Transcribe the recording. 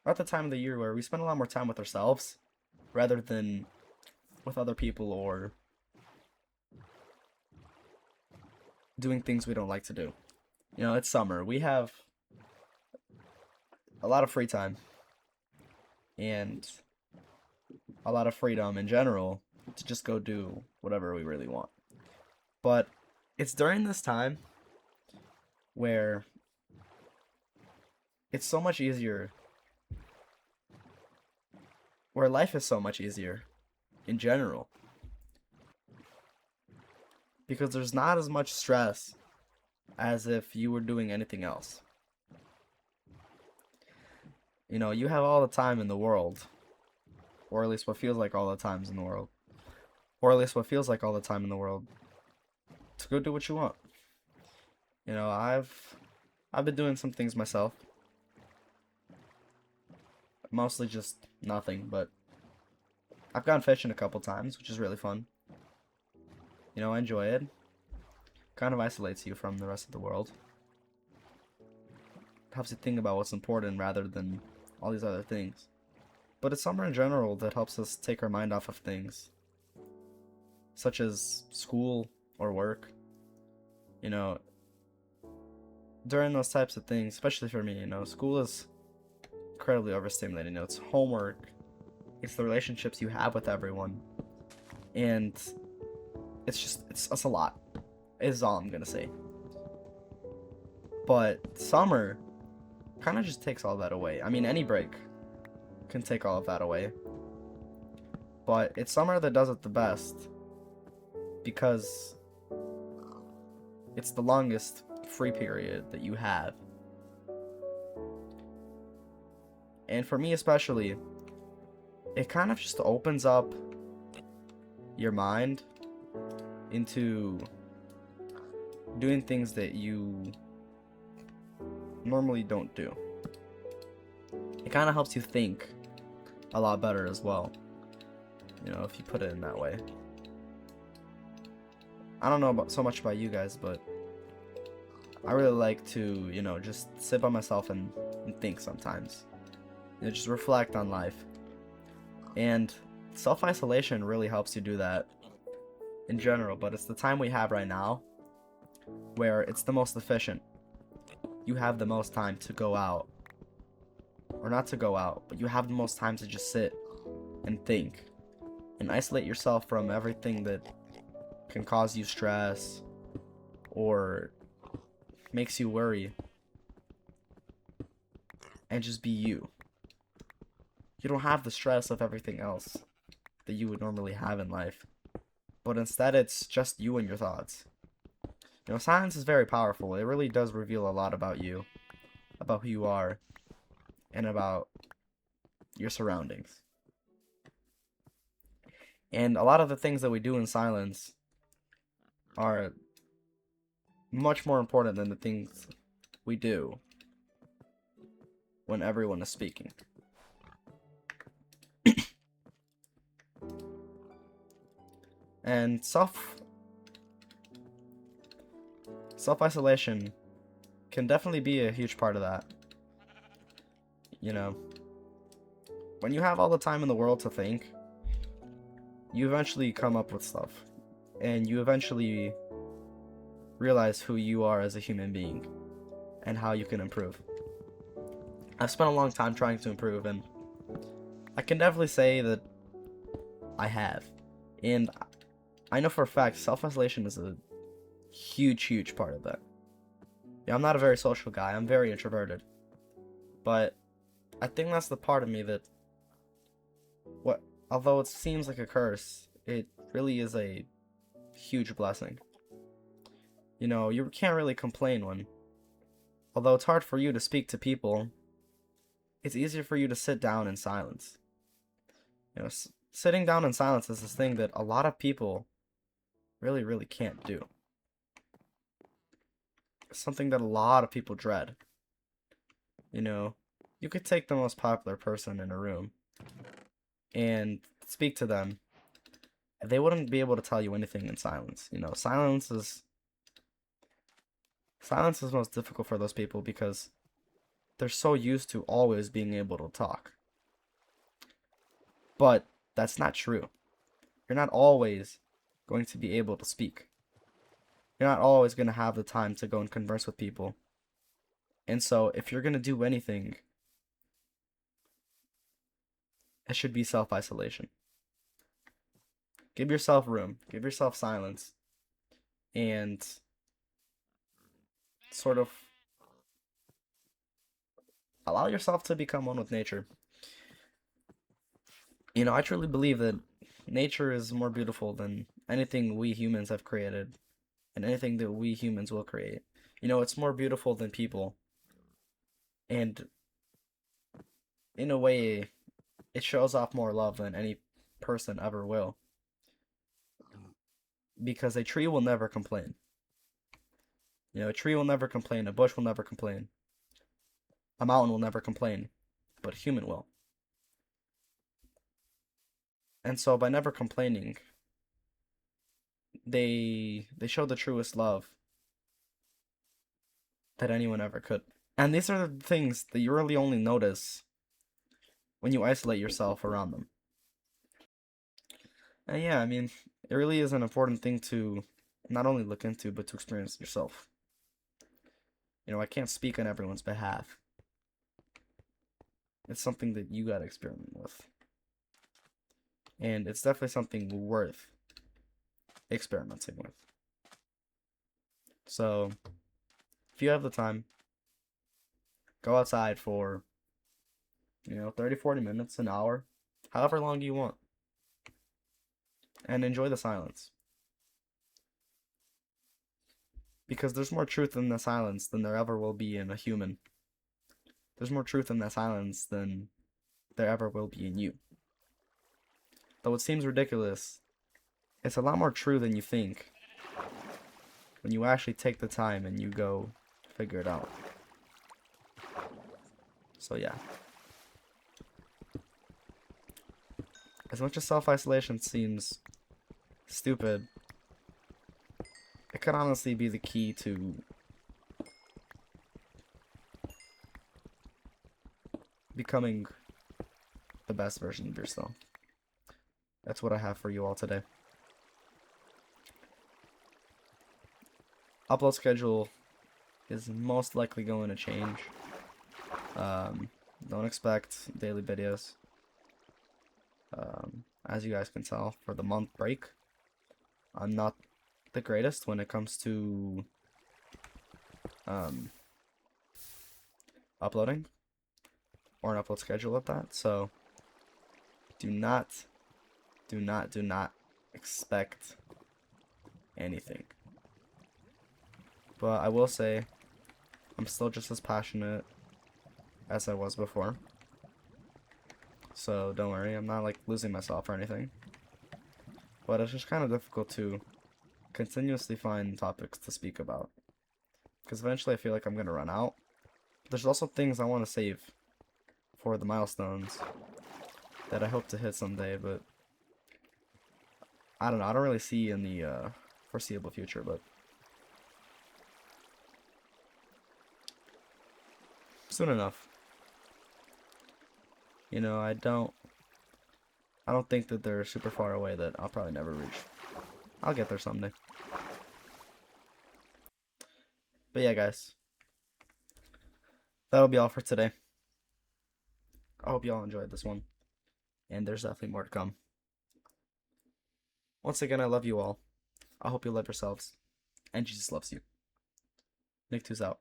we're at the time of the year where we spend a lot more time with ourselves rather than with other people or doing things we don't like to do. It's summer. We have a lot of free time and a lot of freedom in general to just go do whatever we really want. But it's during this time where it's so much easier, where life is so much easier in general, because there's not as much stress as if you were doing anything else. You have all the time in the world, or at least what feels like all the times in the world, or at least what feels like all the time in the world, to go do what you want. I've been doing some things myself, mostly just nothing, but I've gone fishing a couple times, which is really fun. I enjoy it. Kind of isolates you from the rest of the world. It helps you think about what's important rather than all these other things. But it's summer in general that helps us take our mind off of things, such as school or work. You know, During those types of things, especially for me, school is incredibly overstimulating. It's homework, it's the relationships you have with everyone, and it's a lot, is all I'm gonna say. But summer kind of just takes all that away. I mean, any break can take all of that away. But it's summer that does it the best because it's the longest free period that you have. And for me especially, it kind of just opens up your mind into doing things that you normally don't do. It kind of helps you think a lot better as well, if you put it in that way. I don't know so much about you guys, but I really like to, just sit by myself and think sometimes. Just reflect on life. And self-isolation really helps you do that in general, but it's the time we have right now where it's the most efficient. You have the most time to go out. Or not to go out, but you have the most time to just sit and think and isolate yourself from everything that can cause you stress or makes you worry, and just be you. You don't have the stress of everything else that you would normally have in life, but instead it's just you and your thoughts. Silence is very powerful. It really does reveal a lot about you, about who you are, and about your surroundings. And a lot of the things that we do in silence are much more important than the things we do when everyone is speaking. And self-isolation can definitely be a huge part of that. When you have all the time in the world to think, you eventually come up with stuff, and you eventually realize who you are as a human being and how you can improve. I've spent a long time trying to improve, and I can definitely say that I have. And I know for a fact self-isolation is a huge part of that. I'm not a very social guy. I'm very introverted. But I think that's the part of me that, although it seems like a curse, it really is a huge blessing. You can't really complain when, although it's hard for you to speak to people, it's easier for you to sit down in silence. Sitting down in silence is this thing that a lot of people really can't do. It's something that a lot of people dread. You could take the most popular person in a room and speak to them. They wouldn't be able to tell you anything in silence. Silence is most difficult for those people because they're so used to always being able to talk. But that's not true. You're not always going to be able to speak. You're not always going to have the time to go and converse with people. And so, if you're going to do anything, it should be self-isolation. Give yourself room, give yourself silence, and sort of allow yourself to become one with nature. You know, I truly believe that nature is more beautiful than anything we humans have created and anything that we humans will create. You know, it's more beautiful than people. And in a way, it shows off more love than any person ever will. Because a tree will never complain. You know, a tree will never complain, a bush will never complain, a mountain will never complain, but a human will. And so by never complaining, they show the truest love that anyone ever could. And these are the things that you really only notice when you isolate yourself around them. And yeah, I mean, it really is an important thing to not only look into, but to experience yourself. You know, I can't speak on everyone's behalf. It's something that you gotta experiment with. And it's definitely something worth experimenting with. So, if you have the time, go outside for, 30, 40 minutes, an hour, however long you want. And enjoy the silence. Because there's more truth in the silence than there ever will be in a human. There's more truth in that silence than there ever will be in you. Though it seems ridiculous, it's a lot more true than you think when you actually take the time and you go figure it out. So yeah. As much as self-isolation seems stupid, it could honestly be the key to becoming the best version of yourself. That's what I have for you all today. Upload schedule is most likely going to change. Don't expect daily videos. As you guys can tell, for the month break, I'm not the greatest when it comes to uploading or an upload schedule of that. So do not expect anything. But I will say I'm still just as passionate as I was before. So don't worry, I'm not like losing myself or anything. But it's just kind of difficult to continuously find topics to speak about. Because eventually I feel like I'm going to run out. There's also things I want to save for the milestones that I hope to hit someday, but I don't know. I don't really see in the foreseeable future, but soon enough. You know, I don't think that they're super far away that I'll probably never reach. I'll get there someday. But yeah, guys. That'll be all for today. I hope you all enjoyed this one. And there's definitely more to come. Once again, I love you all. I hope you love yourselves. And Jesus loves you. nicktooz out.